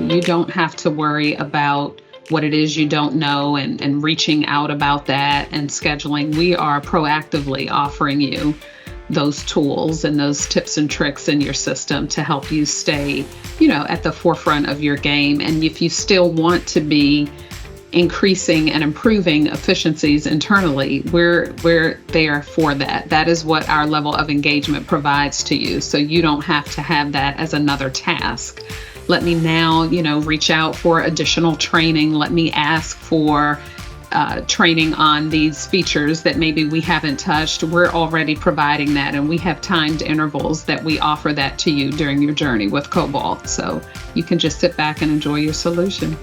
You don't have to worry about what it is you don't know and reaching out about that and scheduling. We are proactively offering you those tools and those tips and tricks in your system to help you stay, at the forefront of your game. And if you still want to be increasing and improving efficiencies internally, we're there for that. That is what our level of engagement provides to you. So you don't have to have that as another task. Let me now, reach out for additional training. Let me ask for training on these features that maybe we haven't touched. We're already providing that, and we have timed intervals that we offer that to you during your journey with Cobalt. So you can just sit back and enjoy your solution.